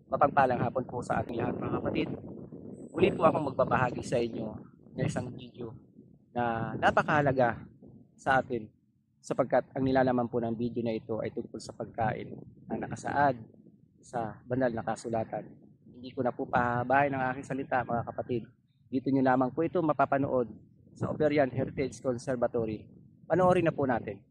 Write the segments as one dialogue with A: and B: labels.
A: Mapagpalang hapon po sa ating lahat mga kapatid. Muli po akong magbabahagi sa inyo ng isang video na napakahalaga sa atin sapagkat ang nilalaman po ng video na ito ay tungkol sa pagkain na nakasaad sa banal na kasulatan. Hindi ko na po pahabain ang aking salita mga kapatid. Dito nyo lamang po ito mapapanood sa Operian Heritage Conservatory. Panoorin na po natin.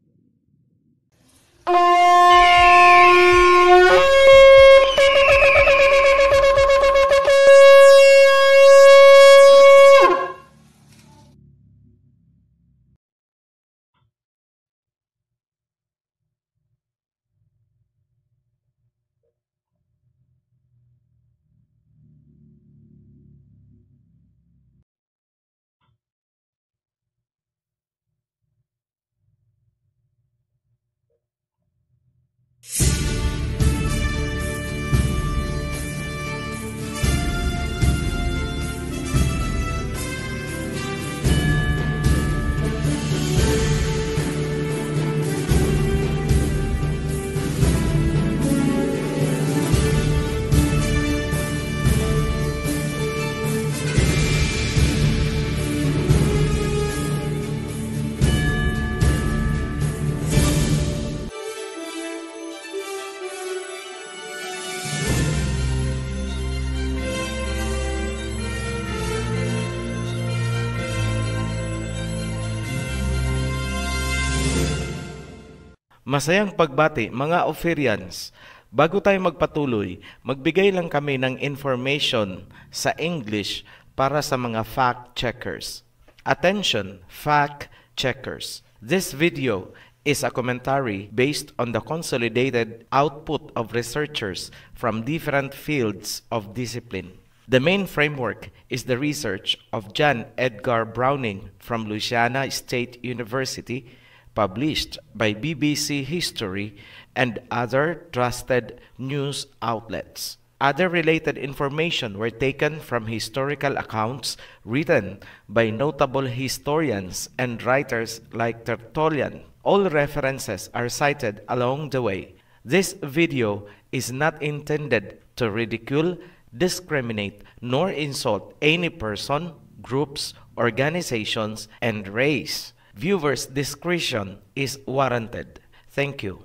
B: Masayang pagbati mga Ophirians. Bago tayo magpatuloy, magbigay lang kami ng information sa English para sa mga fact checkers. Attention, fact checkers. This video is a commentary based on the consolidated output of researchers from different fields of discipline. The main framework is the research of John Edgar Browning from Louisiana State University, published by BBC History and other trusted news outlets. Other related information were taken from historical accounts written by notable historians and writers like Tertullian. All references are cited along the way. This video is not intended to ridicule, discriminate, nor insult any person, groups, organizations, and race. Viewers' discretion is warranted. Thank you.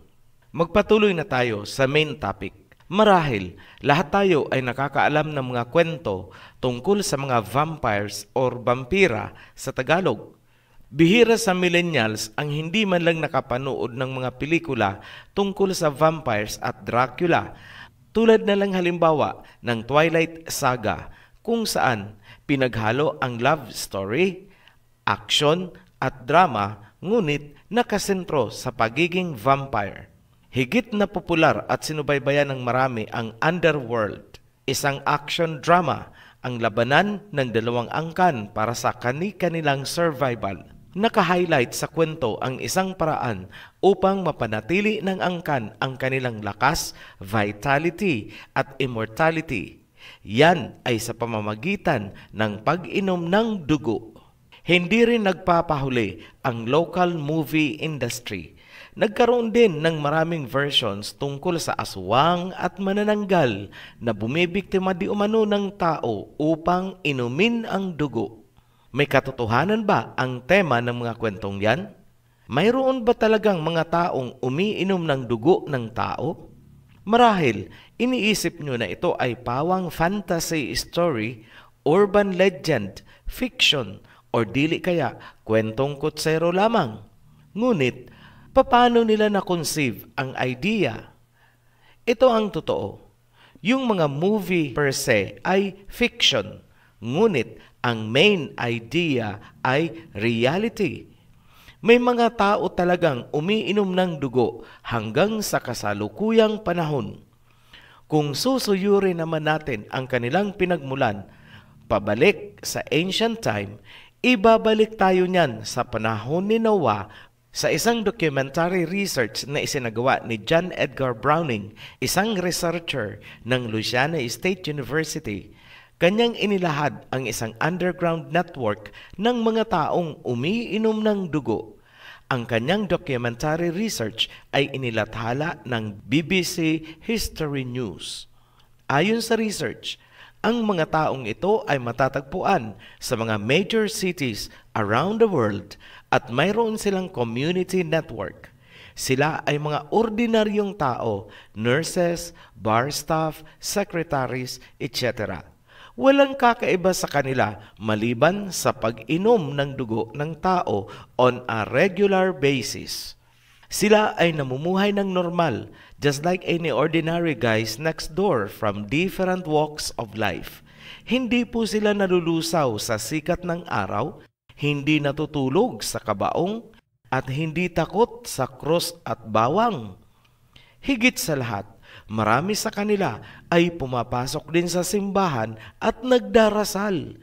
B: Magpatuloy na tayo sa main topic. Marahil, lahat tayo ay nakakaalam ng mga kwento tungkol sa mga vampires or vampira sa Tagalog. Bihira sa millennials ang hindi man lang nakapanood ng mga pelikula tungkol sa vampires at Dracula, tulad na lang halimbawa ng Twilight Saga, kung saan pinaghalo ang love story, action, at drama, ngunit nakasentro sa pagiging vampire. Higit na popular at sinubaybayan ng marami ang Underworld, isang action drama, ang labanan ng dalawang angkan para sa kani-kanilang survival. Naka-highlight sa kwento ang isang paraan upang mapanatili ng angkan ang kanilang lakas, vitality, at immortality. Yan ay sa pamamagitan ng pag-inom ng dugo. Hindi rin nagpapahuli ang local movie industry. Nagkaroon din ng maraming versions tungkol sa aswang at manananggal na bumibiktima di umano ng tao upang inumin ang dugo. May katotohanan ba ang tema ng mga kwentong yan? Mayroon ba talagang mga taong umiinom ng dugo ng tao? Marahil, iniisip nyo na ito ay pawang fantasy story, urban legend, fiction, or dili kaya kwentong kutsero lamang. Ngunit, paano nila na-conceive ang idea? Ito ang totoo. Yung mga movie per se ay fiction, ngunit ang main idea ay reality. May mga tao talagang umiinom ng dugo hanggang sa kasalukuyang panahon. Kung susuyurin naman natin ang kanilang pinagmulan, pabalik sa ancient time, ibabalik tayo niyan sa panahon ni Noah sa isang documentary research na isinagawa ni John Edgar Browning, isang researcher ng Louisiana State University. Kanyang inilahad ang isang underground network ng mga taong umiinom ng dugo. Ang kanyang documentary research ay inilathala ng BBC History News. Ayon sa research, ang mga taong ito ay matatagpuan sa mga major cities around the world at mayroon silang community network. Sila ay mga ordinaryong tao, nurses, bar staff, secretaries, etc. Walang kakaiba sa kanila maliban sa pag-inom ng dugo ng tao on a regular basis. Sila ay namumuhay ng normal, just like any ordinary guys next door from different walks of life. Hindi po sila nalulusaw sa sikat ng araw, hindi natutulog sa kabaong, at hindi takot sa krus at bawang. Higit sa lahat, marami sa kanila ay pumapasok din sa simbahan at nagdarasal.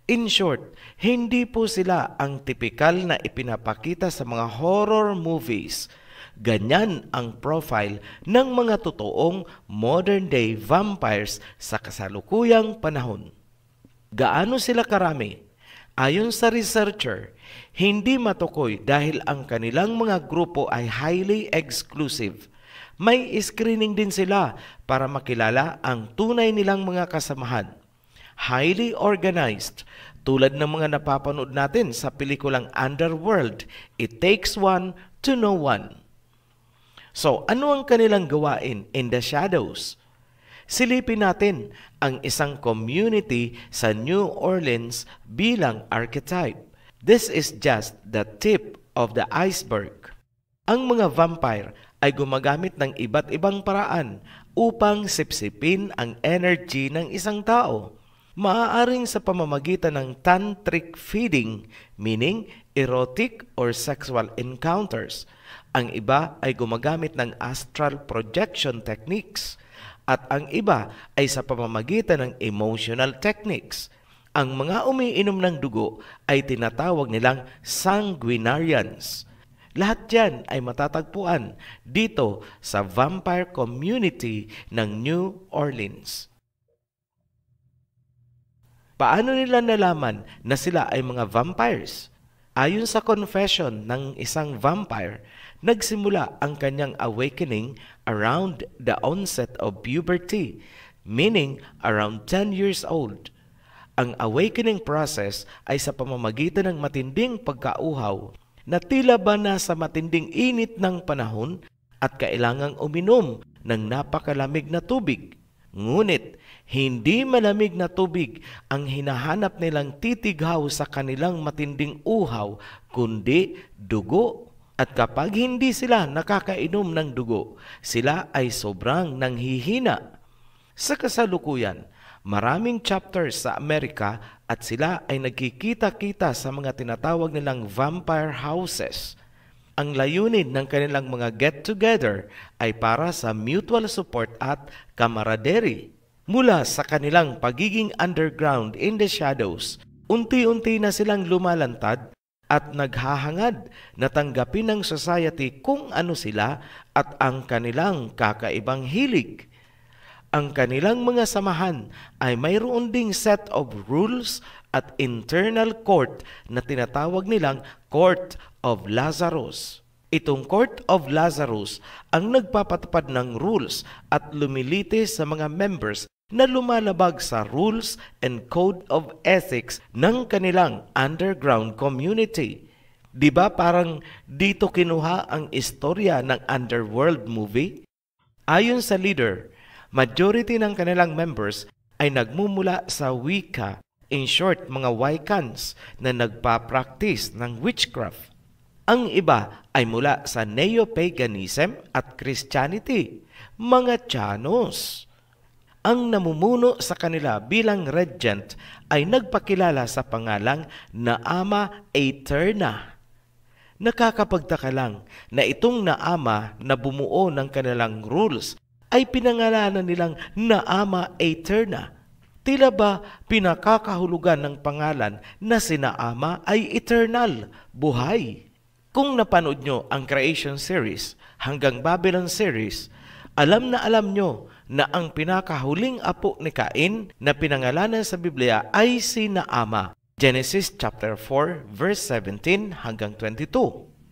B: In short, hindi po sila ang tipikal na ipinapakita sa mga horror movies. Ganyan ang profile ng mga totoong modern-day vampires sa kasalukuyang panahon. Gaano sila karami? Ayon sa researcher, hindi matukoy dahil ang kanilang mga grupo ay highly exclusive. May screening din sila para makilala ang tunay nilang mga kasamahan. Highly organized, tulad ng mga napapanood natin sa pelikulang Underworld, It Takes One to Know One. So, ano ang kanilang gawain in the shadows? Silipin natin ang isang community sa New Orleans bilang archetype. This is just the tip of the iceberg. Ang mga vampire ay gumagamit ng iba't ibang paraan upang sipsipin ang energy ng isang tao. Maaaring sa pamamagitan ng tantric feeding, meaning erotic or sexual encounters. Ang iba ay gumagamit ng astral projection techniques. At ang iba ay sa pamamagitan ng emotional techniques. Ang mga umiinom ng dugo ay tinatawag nilang sanguinarians. Lahat yan ay matatagpuan dito sa vampire community ng New Orleans. Paano nila nalaman na sila ay mga vampires? Ayon sa confession ng isang vampire, nagsimula ang kanyang awakening around the onset of puberty, meaning around 10 years old. Ang awakening process ay sa pamamagitan ng matinding pagkauhaw na tila ba nasa matinding init ng panahon at kailangang uminom ng napakalamig na tubig. Ngunit, hindi malamig na tubig ang hinahanap nilang titighaw sa kanilang matinding uhaw, kundi dugo. At kapag hindi sila nakakainom ng dugo, sila ay sobrang nanghihina. Sa kasalukuyan, maraming chapters sa Amerika at sila ay nagkikita-kita sa mga tinatawag nilang vampire houses. Ang layunin ng kanilang mga get-together ay para sa mutual support at camaraderie. Mula sa kanilang pagiging underground in the shadows, unti-unti na silang lumalantad at naghahangad na tanggapin ng society kung ano sila at ang kanilang kakaibang hilig. Ang kanilang mga samahan ay mayroon ding set of rules at internal court na tinatawag nilang Court of Lazarus. Itong Court of Lazarus ang nagpapatupad ng rules at lumilitis sa mga members na lumalabag sa rules and code of ethics ng kanilang underground community. Diba parang dito kinuha ang istorya ng Underworld movie? Ayon sa leader, majority ng kanilang members ay nagmumula sa Wicca, in short mga Wiccans na nagpa-practice ng witchcraft. Ang iba ay mula sa Neo-paganism at Christianity, mga Tiyanos. Ang namumuno sa kanila bilang regent ay nagpakilala sa pangalang Naama Aeterna. Nakakapagtaka lang na itong Naama na bumuo ng kanilang rules ay pinangalanan nilang Naama Aeterna. Tila ba pinakakahulugan ng pangalan na si Naama ay eternal, buhay? Kung napanood nyo ang Creation series hanggang Babylon series, alam nyo na ang pinakahuling apo ni Cain na pinangalanan sa Biblia ay si Naama. Genesis chapter 4 verse 17 hanggang 22.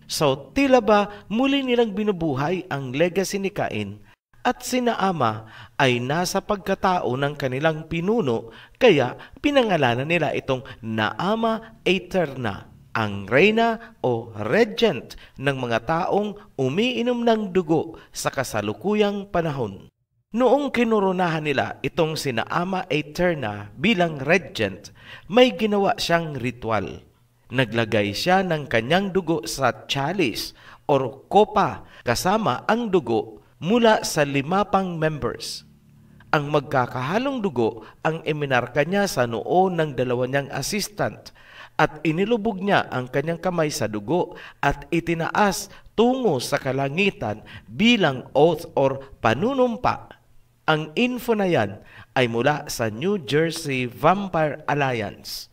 B: So, tila ba muli nilang binubuhay ang legacy ni Cain At sina Ama ay nasa pagkatao ng kanilang pinuno, kaya pinangalanan nila itong Naama Eterna, ang reyna o regent ng mga taong umiinom ng dugo sa kasalukuyang panahon. Noong kinoronahan nila itong sina Ama Eterna bilang regent, may ginawa siyang ritual. Naglagay siya ng kanyang dugo sa chalice o kopa kasama ang dugo mula sa 5 pang members. Ang magkakahalong dugo ang iminarka niya sa noo ng 2 niyang assistant at inilubog niya ang kanyang kamay sa dugo at itinaas tungo sa kalangitan bilang oath or panunumpa. Ang info na yan ay mula sa New Jersey Vampire Alliance.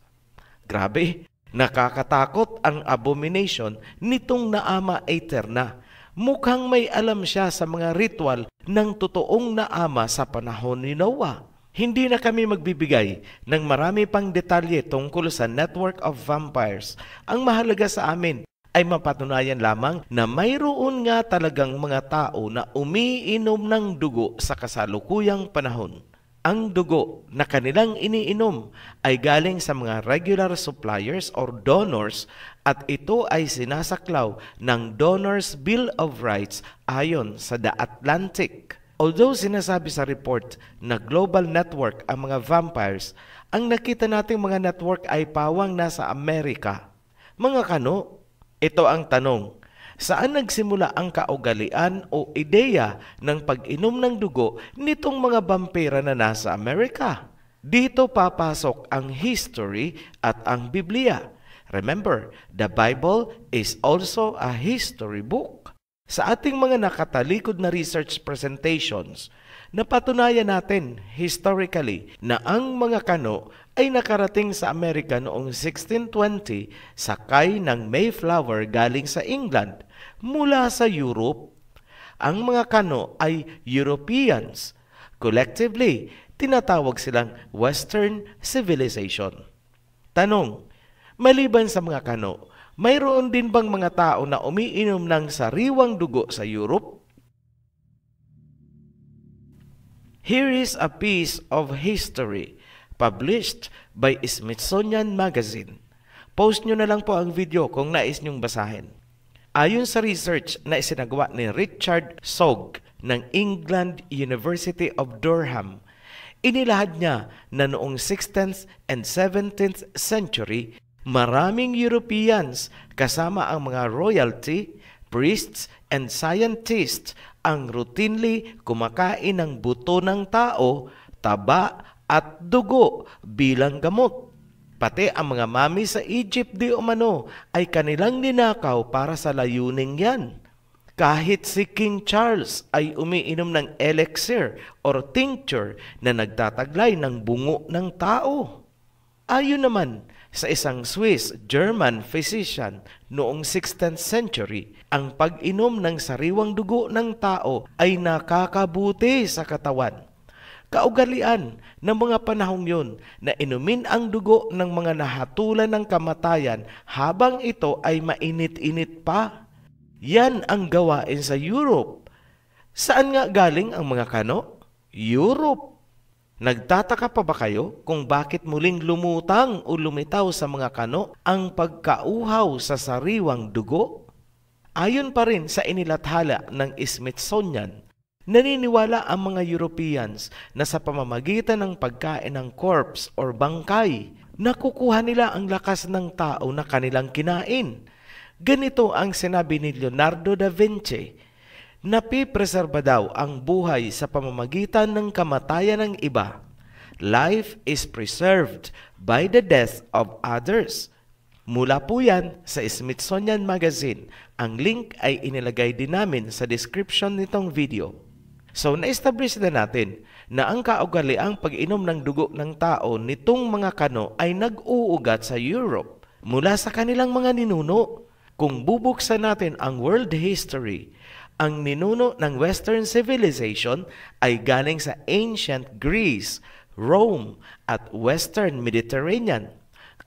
B: Grabe, nakakatakot ang abomination nitong Naama Eterna. Mukhang may alam siya sa mga ritual ng totoong Naama sa panahon ni Noah. Hindi na kami magbibigay ng marami pang detalye tungkol sa network of vampires. Ang mahalaga sa amin ay mapatunayan lamang na mayroon nga talagang mga tao na umiinom ng dugo sa kasalukuyang panahon. Ang dugo na kanilang iniinom ay galing sa mga regular suppliers or donors at ito ay sinasaklaw ng Donors Bill of Rights ayon sa The Atlantic. Although sinasabi sa report na global network ang mga vampires, ang nakita nating mga network ay pawang nasa Amerika. Mga kano, ito ang tanong. Saan nagsimula ang kaugalian o ideya ng pag-inom ng dugo nitong mga vampira na nasa Amerika? Dito papasok ang history at ang Biblia. Remember, the Bible is also a history book. Sa ating mga nakatalikod na research presentations, napatunayan natin historically na ang mga kano ay nakarating sa Amerika noong 1620 sakay ng Mayflower galing sa England mula sa Europe. Ang mga kano ay Europeans. Collectively, tinatawag silang Western Civilization. Tanong, maliban sa mga kano, mayroon din bang mga tao na umiinom ng sariwang dugo sa Europe? Here is a piece of history published by Smithsonian Magazine. Post nyo na lang po ang video kung nais nyong basahin. Ayon sa research na isinagawa ni Richard Sogg ng England University of Durham, inilahad niya na noong 16th and 17th century, maraming Europeans kasama ang mga royalty, priests, and scientists ang routinely kumakain ng buto ng tao, taba at dugo bilang gamot. Pati ang mga mami sa Egypt di umano ay kanilang ninakaw para sa layuning yan. Kahit si King Charles ay umiinom ng elixir or tincture na nagtataglay ng bungo ng tao. Ayon naman sa isang Swiss-German physician noong 16th century, ang pag-inom ng sariwang dugo ng tao ay nakakabuti sa katawan. Kaugalian ng mga panahong yun na inumin ang dugo ng mga nahatulan ng kamatayan habang ito ay mainit-init pa. Yan ang gawain sa Europe. Saan nga galing ang mga kano? Europe. Nagtataka pa ba kayo kung bakit muling lumutang o lumitaw sa mga kano ang pagkauhaw sa sariwang dugo? Ayon pa rin sa inilathala ng Smithsonian, naniniwala ang mga Europeans na sa pamamagitan ng pagkain ng corpse or bangkay, nakukuha nila ang lakas ng tao na kanilang kinain. Ganito ang sinabi ni Leonardo da Vinci, napipreserba daw ang buhay sa pamamagitan ng kamatayan ng iba. Life is preserved by the death of others. Mula po yan sa Smithsonian Magazine. Ang link ay inilagay din namin sa description nitong video. So, na-establish na natin na ang kaugaliang pag-inom ng dugo ng tao nitong mga kano ay nag-uugat sa Europe mula sa kanilang mga ninuno. Kung bubuksan natin ang world history, ang ninuno ng Western Civilization ay galing sa ancient Greece, Rome at Western Mediterranean.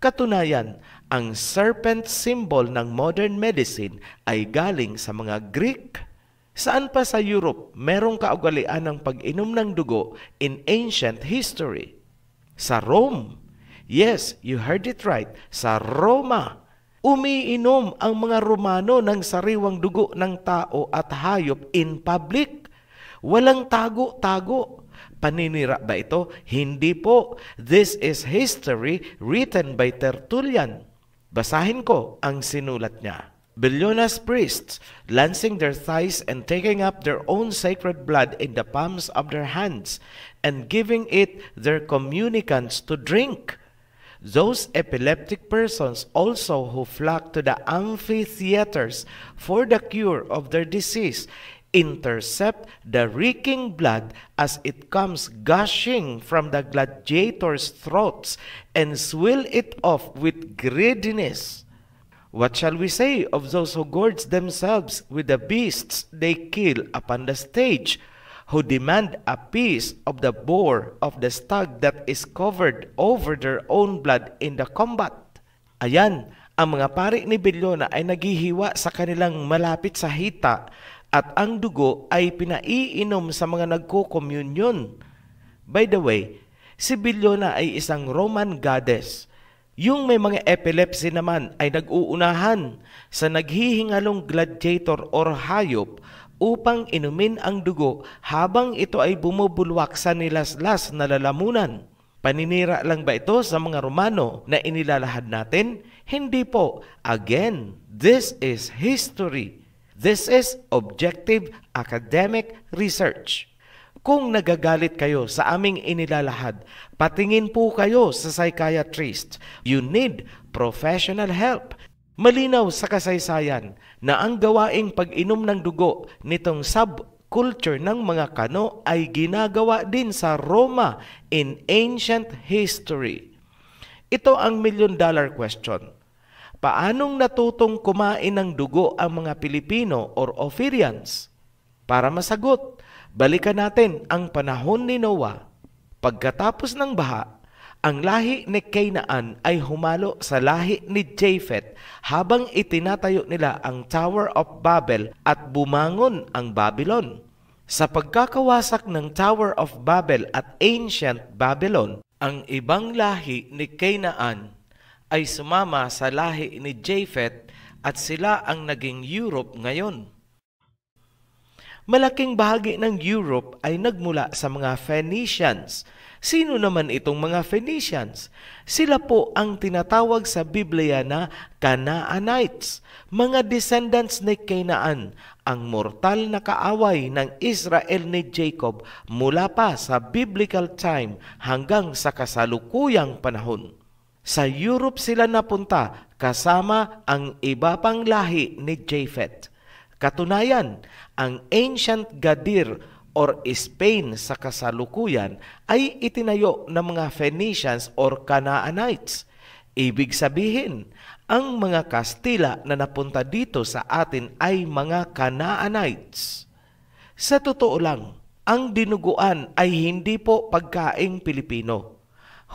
B: Katunayan, ang serpent symbol ng modern medicine ay galing sa mga Greek. Saan pa sa Europe merong kaugalian ng pag-inom ng dugo in ancient history? Sa Rome. Yes, you heard it right. Sa Roma. Umiinom ang mga Romano ng sariwang dugo ng tao at hayop in public. Walang tago-tago. Paninira ba ito? Hindi po. This is history written by Tertullian. Basahin ko ang sinulat niya. Bilyonas priests, lancing their thighs and taking up their own sacred blood in the palms of their hands, and giving it their communicants to drink. Those epileptic persons also who flock to the amphitheaters for the cure of their disease intercept the reeking blood as it comes gushing from the gladiators' throats and swill it off with greediness. What shall we say of those who gorge themselves with the beasts they kill upon the stage, who demand a piece of the boar of the stag that is covered over their own blood in the combat? Ayan, ang mga pari ni Belyona ay naghihiwa sa kanilang malapit sa hita at ang dugo ay pinaiinom sa mga nagko-communion. By the way, si Belyona ay isang Roman goddess. Yung may mga epilepsy naman ay nag-uunahan sa naghihingalong gladiator or hayop upang inumin ang dugo habang ito ay bumubulwak sa nilaslas na lalamunan. Paninira lang ba ito sa mga Romano na inilalahad natin? Hindi po. Again, this is history. This is objective academic research. Kung nagagalit kayo sa aming inilalahad, patingin po kayo sa psychiatrist. You need professional help. Malinaw sa kasaysayan na ang gawaing pag-inom ng dugo nitong subculture ng mga Kano ay ginagawa din sa Roma in ancient history. Ito ang $1,000,000 question. Paanong natutong kumain ng dugo ang mga Pilipino or Ophirians? Para masagot, balikan natin ang panahon ni Noah. Pagkatapos ng baha, ang lahi ni Canaan ay humalo sa lahi ni Japheth habang itinatayo nila ang Tower of Babel at bumangon ang Babylon. Sa pagkakawasak ng Tower of Babel at ancient Babylon, ang ibang lahi ni Canaan ay sumama sa lahi ni Japheth at sila ang naging Europe ngayon. Malaking bahagi ng Europe ay nagmula sa mga Phoenicians. Sino naman itong mga Phoenicians? Sila po ang tinatawag sa Biblia na Canaanites, mga descendants ni Canaan, ang mortal na kaaway ng Israel ni Jacob mula pa sa biblical time hanggang sa kasalukuyang panahon. Sa Europe sila napunta kasama ang iba pang lahi ni Japheth. Katunayan, ang ancient Gadir or Spain sa kasalukuyan ay itinayo ng mga Phoenicians or Canaanites. Ibig sabihin, ang mga Kastila na napunta dito sa atin ay mga Canaanites. Sa totoo lang, ang dinuguan ay hindi po pagkaing Pilipino.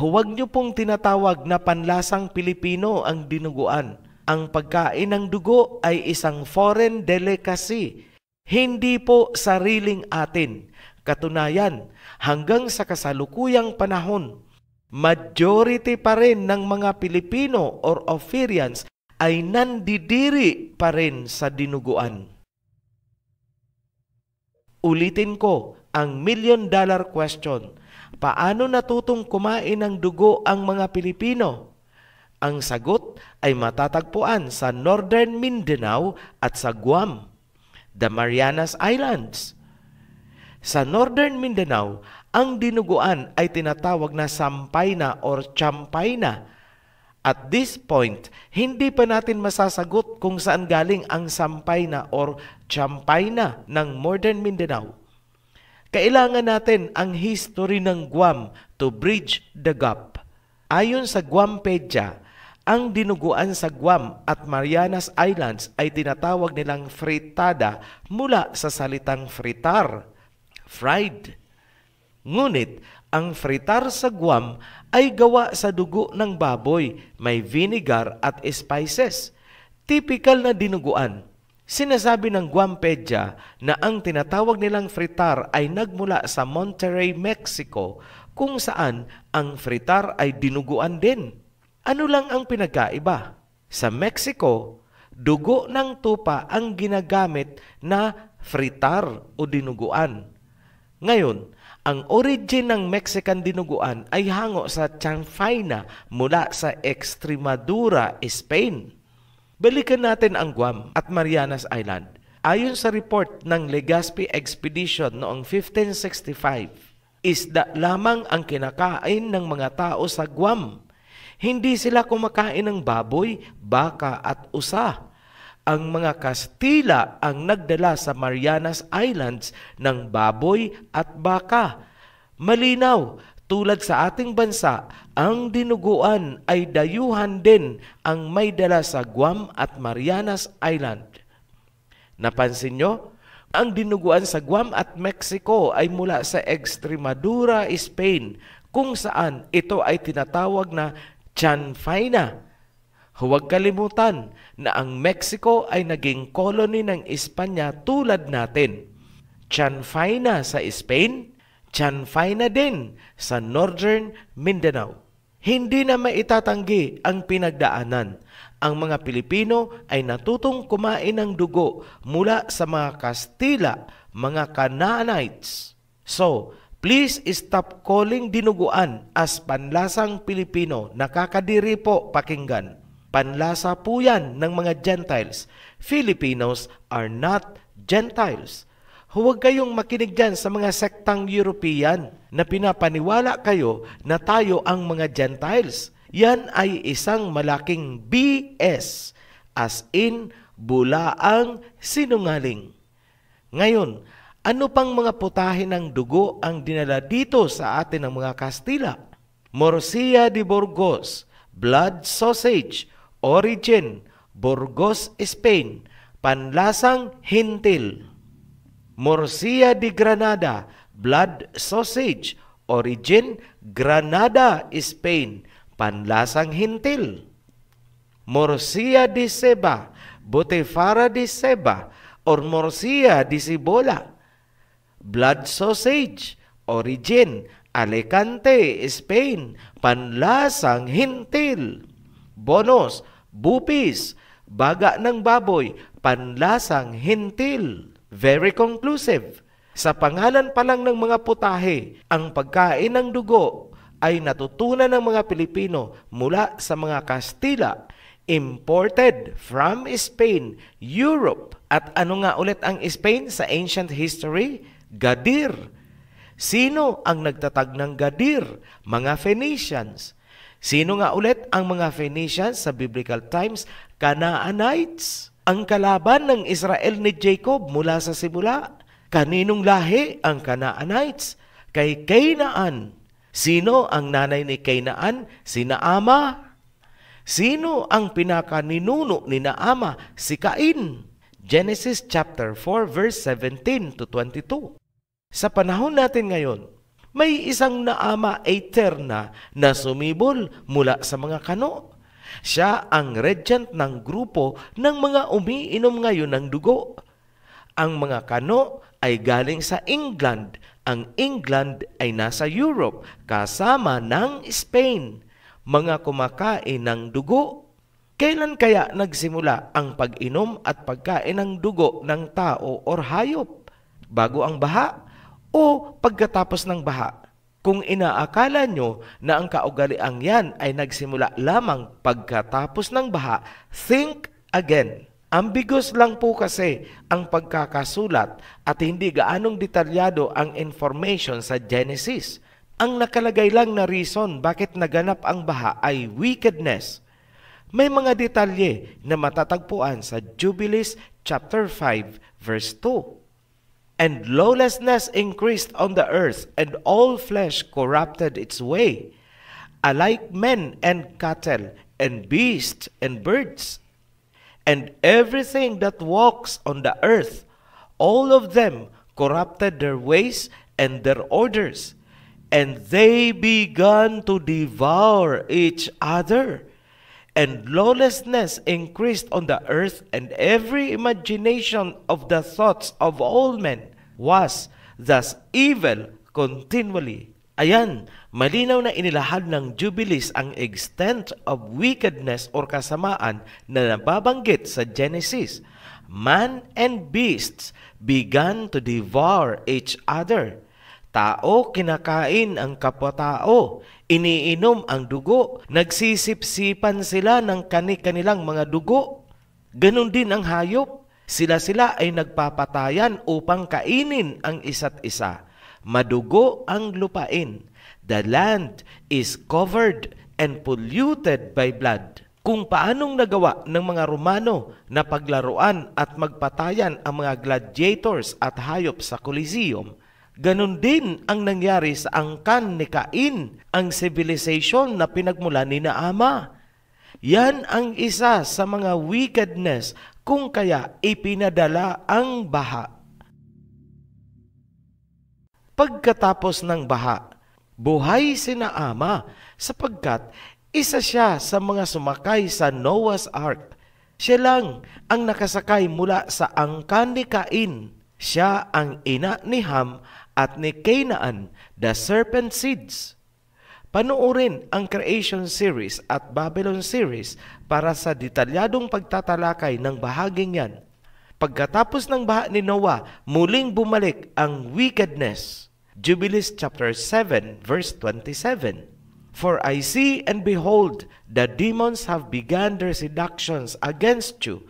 B: Huwag niyo pong tinatawag na panlasang Pilipino ang dinuguan. Ang pagkain ng dugo ay isang foreign delicacy. Hindi po sariling atin. Katunayan, hanggang sa kasalukuyang panahon, majority pa rin ng mga Pilipino or Ophirians ay nandidiri pa rin sa dinuguan. Ulitin ko ang $1,000,000 question. Paano natutong kumain ng dugo ang mga Pilipino? Ang sagot ay matatagpuan sa Northern Mindanao at sa Guam, the Marianas Islands. Sa Northern Mindanao, ang dinuguan ay tinatawag na sampayna or champayna. At this point, hindi pa natin masasagot kung saan galing ang sampayna or champayna ng Northern Mindanao. Kailangan natin ang history ng Guam to bridge the gap. Ayon sa Guampedia, ang dinuguan sa Guam at Marianas Islands ay tinatawag nilang fritada mula sa salitang fritar, fried. Ngunit, ang fritar sa Guam ay gawa sa dugo ng baboy, may vinegar at spices. Typical na dinuguan. Sinasabi ng Guampedia na ang tinatawag nilang fritar ay nagmula sa Monterrey, Mexico, kung saan ang fritar ay dinuguan din. Ano lang ang pinagkaiba? Sa Mexico, dugo ng tupa ang ginagamit na fritar o dinuguan. Ngayon, ang origin ng Mexican dinuguan ay hango sa chanfaina mula sa Extremadura, Spain. Balikan natin ang Guam at Marianas Island. Ayon sa report ng Legazpi Expedition noong 1565, isda lamang ang kinakain ng mga tao sa Guam. Hindi sila kumakain ng baboy, baka at usa. Ang mga Kastila ang nagdala sa Marianas Islands ng baboy at baka. Malinaw, tulad sa ating bansa, ang dinuguan ay dayuhan din ang may dala sa Guam at Marianas Island. Napansin nyo? Ang dinuguan sa Guam at Mexico ay mula sa Extremadura, Spain, kung saan ito ay tinatawag na chanfaina. Huwag kalimutan na ang Mexico ay naging kolony ng Espanya tulad natin. Chanfaina sa Spain, chanfaina din sa Northern Mindanao. Hindi na maitatanggi ang pinagdaanan. Ang mga Pilipino ay natutong kumain ng dugo mula sa mga Kastila, mga Canaanites. So, please stop calling dinuguan as panlasang Pilipino. Nakakadiri po pakinggan. Panlasa po yan ng mga Gentiles. Filipinos are not Gentiles. Huwag kayong makinig dyan sa mga sektang European na pinapaniwala kayo na tayo ang mga Gentiles. Yan ay isang malaking BS, as in bulaang sinungaling. Ngayon, ano pang mga putahe ng dugo ang dinala dito sa atin ng mga Kastila? Morcilla de Burgos, blood sausage, origin, Burgos, Spain, panlasang hintil. Morcilla de Granada, blood sausage, origin, Granada, Spain, panlasang hintil. Morcilla de Ceba, Butifarra de Ceba, or Morcilla de Cibola, blood sausage, origin, Alicante, Spain, panlasang hintil. Bonos, bupis, baga ng baboy, panlasang hintil. Very conclusive. Sa pangalan pa lang ng mga putahe, ang pagkain ng dugo ay natutunan ng mga Pilipino mula sa mga Kastila, imported from Spain, Europe. At ano nga ulit ang Spain sa ancient history? Gadir. Sino ang nagtatag ng Gadir? Mga Phoenicians. Sino nga ulit ang mga Phoenicians sa biblical times? Canaanites. Ang kalaban ng Israel ni Jacob mula sa simula. Kaninong lahi ang Canaanites? Kay Canaan. Sino ang nanay ni Canaan? Si Naama. Sino ang pinakaninuno ni Naama? Si Cain. Genesis chapter 4 verse 17 to 22. Sa panahon natin ngayon, may isang Naama Eterna na sumibol mula sa mga kano. Siya ang regent ng grupo ng mga umiinom ngayon ng dugo. Ang mga kano ay galing sa England. Ang England ay nasa Europe kasama ng Spain. Mga kumakain ng dugo. Kailan kaya nagsimula ang pag-inom at pagkain ng dugo ng tao or hayop? Bago ang baha o pagkatapos ng baha? Kung inaakala nyo na ang kaugaliang yan ay nagsimula lamang pagkatapos ng baha, think again. Ambiguous lang po kasi ang pagkakasulat at hindi gaanong detalyado ang information sa Genesis. Ang nakalagay lang na reason bakit naganap ang baha ay wickedness. May mga detalye na matatagpuan sa Jubilees chapter 5 verse 2. And lawlessness increased on the earth, and all flesh corrupted its way, alike men and cattle, and beasts and birds, and everything that walks on the earth, all of them corrupted their ways and their orders, and they began to devour each other. and lawlessness increased on the earth, and every imagination of the thoughts of all men was thus evil continually. Ayan, malinaw na inilahad ng Jubilees ang extent of wickedness or kasamaan na nababanggit sa Genesis. Man and beasts began to devour each other. Tao kinakain ang kapwa-tao, iniinom ang dugo, nagsisipsipan sila ng kani-kanilang mga dugo. Ganon din ang hayop. Sila-sila ay nagpapatayan upang kainin ang isa't isa. Madugo ang lupain. The land is covered and polluted by blood. Kung paanong nagawa ng mga Romano na paglaruan at magpatayan ang mga gladiators at hayop sa Coliseum, ganon din ang nangyari sa angkan ni Cain, ang civilization na pinagmula ni Ama. Yan ang isa sa mga wickedness kung kaya ipinadala ang baha. Pagkatapos ng baha, buhay sina Ama sapagkat isa siya sa mga sumakay sa Noah's Ark. Siya lang ang nakasakay mula sa angkan ni Cain. Siya ang ina ni Ham at ni Canaan, the serpent seeds. Panoorin ang Creation series at Babylon series para sa detalyadong pagtatalakay ng bahaging yan. Pagkatapos ng baha ni Noah, muling bumalik ang wickedness. Jubilees chapter 7 verse 27. For I see and behold, the demons have begun their seductions against you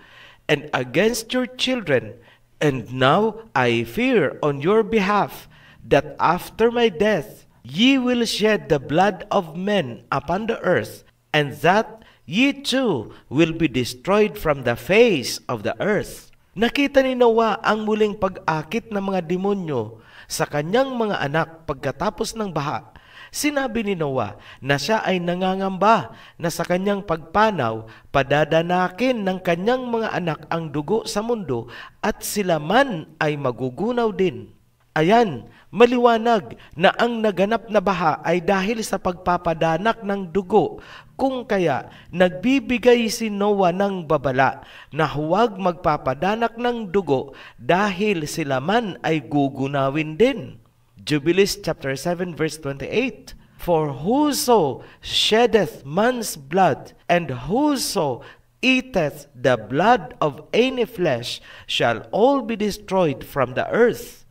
B: and against your children, and now I fear on your behalf that after my death ye will shed the blood of men upon the earth, and that ye too will be destroyed from the face of the earth. Nakita ni Noah ang muling pag-akit ng mga demonyo sa kanyang mga anak pagkatapos ng baha. Sinabi ni Noah na siya ay nangangamba na sa kanyang pagpanaw, padadanakin ng kanyang mga anak ang dugo sa mundo at sila man ay magugunaw din. Ayan, maliwanag na ang naganap na baha ay dahil sa pagpapadanak ng dugo, kung kaya nagbibigay si Noah ng babala na huwag magpapadanak ng dugo dahil sila man ay gugunawin din. Jubilees chapter 7 verse 28. For whoso sheddeth man's blood, and whoso eateth the blood of any flesh, shall all be destroyed from the earth.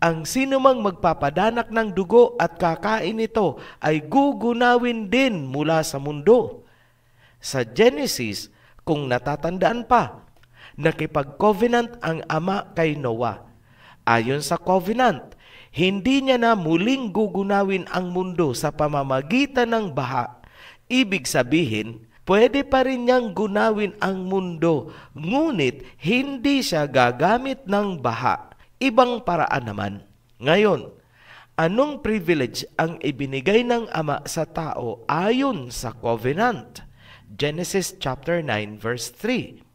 B: Ang sinumang magpapadanak ng dugo at kakain ito ay gugunawin din mula sa mundo. Sa Genesis, kung natatandaan pa, nakipag-covenant ang Ama kay Noah. Ayon sa covenant, hindi niya na muling gugunawin ang mundo sa pamamagitan ng baha. Ibig sabihin, pwede pa rin niyang gunawin ang mundo, ngunit hindi siya gagamit ng baha. Ibang paraan naman. Ngayon, anong privilege ang ibinigay ng Ama sa tao ayon sa covenant? Genesis chapter 9 verse 3.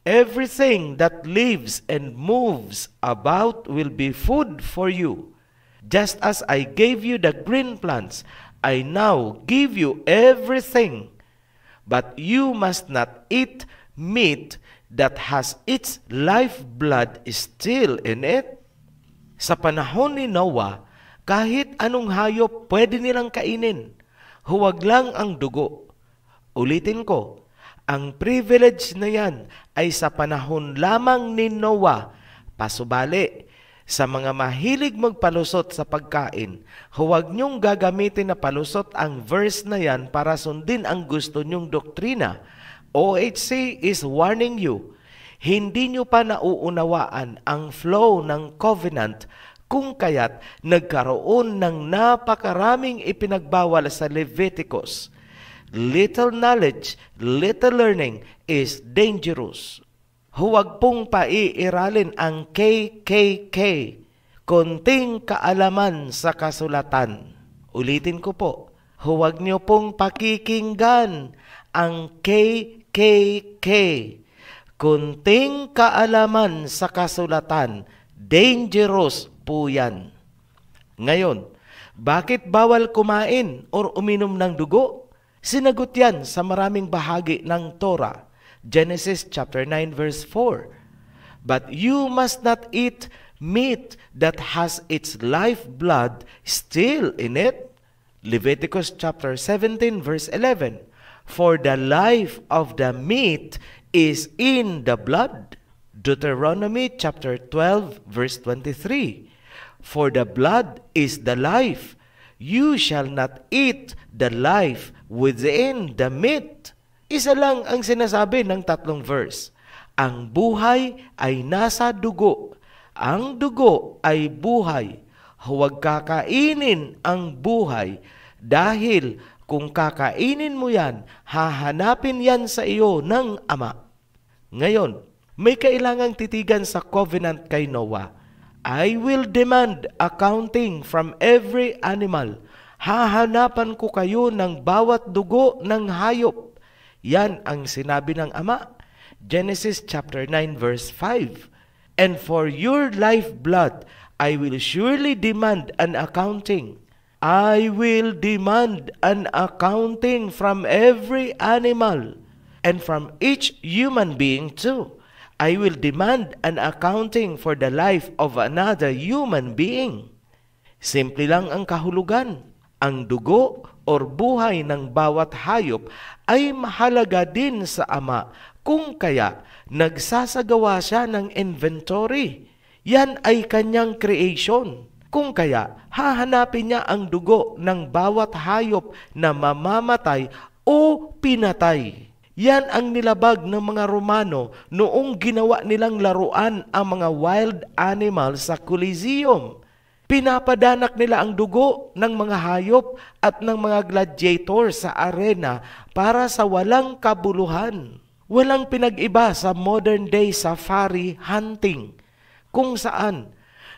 B: Everything that lives and moves about will be food for you. Just as I gave you the green plants, I now give you everything. But you must not eat meat that has its lifeblood still in it. Sa panahon ni Noah, kahit anong hayop pwede nilang kainin. Huwag lang ang dugo. Ulitin ko, ang privilege na yan ay sa panahon lamang ni Noah. Pasubali, sa mga mahilig magpalusot sa pagkain, huwag niyong gagamitin na palusot ang verse na yan para sundin ang gusto niyong doktrina. OHC is warning you, hindi nyo pa nauunawaan ang flow ng covenant kung kaya't nagkaroon ng napakaraming ipinagbawal sa Leviticus. Little knowledge, little learning is dangerous. Huwag pong paiiralin ang KKK, konting kaalaman sa kasulatan. Ulitin ko po, huwag nyo pong pakikinggan ang KKK, kunting kaalaman sa kasulatan, dangerous po yan. Ngayon, bakit bawal kumain o uminom ng dugo? Sinagot yan sa maraming bahagi ng Torah. Genesis chapter 9 verse 4. But you must not eat meat that has its lifeblood still in it. Leviticus chapter 17 verse 11. For the life of the meat is in the blood. Deuteronomy chapter 12 verse 23. For the blood is the life. You shall not eat the life within the meat. Isa lang ang sinasabi ng tatlong verse. Ang buhay ay nasa dugo. Ang dugo ay buhay. Huwag kakainin ang buhay dahil kung kakainin mo yan, hahanapin yan sa iyo ng Ama. Ngayon, may kailangang titigan sa covenant kay Noah. I will demand accounting from every animal. Hahanapan ko kayo ng bawat dugo ng hayop. Yan ang sinabi ng Ama. Genesis chapter 9 verse 5. And for your lifeblood, I will surely demand an accounting. I will demand an accounting from every animal and from each human being too. I will demand an accounting for the life of another human being. Simple lang ang kahulugan. Ang dugo or buhay ng bawat hayop ay mahalaga din sa Ama, kung kaya nagsasagawa siya ng inventory. Yan ay kanyang creation. Kung kaya hahanapin niya ang dugo ng bawat hayop na mamamatay o pinatay. Yan ang nilabag ng mga Romano noong ginawa nilang laruan ang mga wild animals sa Coliseum. Pinapadanak nila ang dugo ng mga hayop at ng mga gladiator sa arena para sa walang kabuluhan. Walang pinag-iba sa modern day safari hunting, kung saan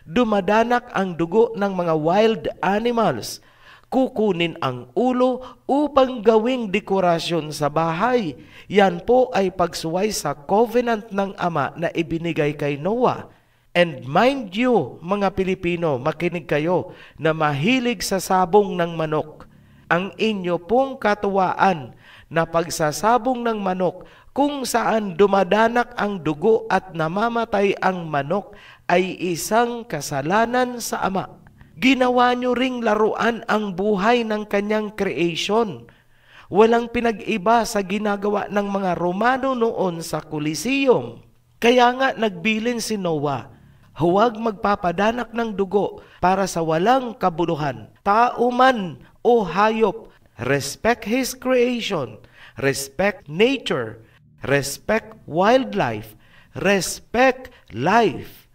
B: dumadanak ang dugo ng mga wild animals, kukunin ang ulo upang gawing dekorasyon sa bahay. Yan po ay pagsuway sa covenant ng Ama na ibinigay kay Noah. And mind you, mga Pilipino, makinig kayo na mahilig sa sabong ng manok. Ang inyo pong katuwaan na pagsasabong ng manok kung saan dumadanak ang dugo at namamatay ang manok ay isang kasalanan sa Ama. Ginawa nyo ring laruan ang buhay ng kanyang creation. Walang pinag-iba sa ginagawa ng mga Romano noon sa Coliseum. Kaya nga nagbilin si Noah, huwag magpapadanak ng dugo para sa walang kabuluhan. Tao man o hayop, respect his creation, respect nature, respect wildlife, respect life.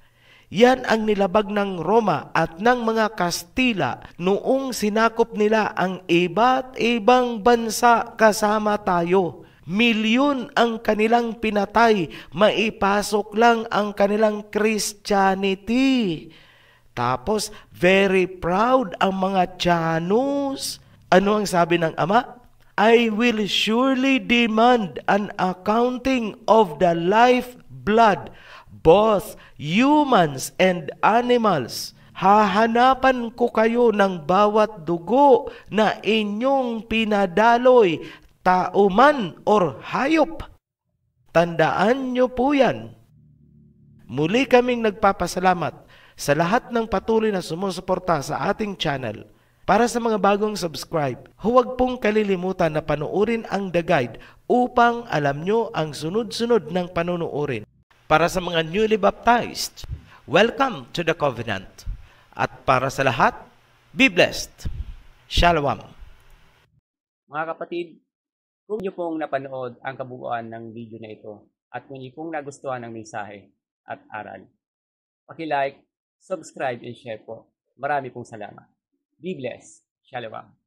B: Yan ang nilabag ng Roma at ng mga Kastila noong sinakop nila ang iba't ibang bansa kasama tayo. Milyon ang kanilang pinatay, maipasok lang ang kanilang Christianity. Tapos, very proud ang mga Tiyanos. Ano ang sabi ng Ama? I will surely demand an accounting of the lifeblood, both humans and animals. Hahanapan ko kayo ng bawat dugo na inyong pinadaloy, tao man or hayop. Tandaan nyo po yan. Muli kaming nagpapasalamat sa lahat ng patuloy na sumusuporta sa ating channel. Para sa mga bagong subscribe, huwag pong kalilimutan na panuorin ang The Guide upang alam nyo ang sunod-sunod ng panunuorin. Para sa mga newly baptized, welcome to the covenant. At para sa lahat, be blessed. Shalom.
A: Mga kapatid, kung niyo pong napanood ang kabuuan ng video na ito at kung niyo pong nagustuhan ng mensahe at aral, paki-like, subscribe, and share po. Marami pong salamat. Be blessed. Shalom.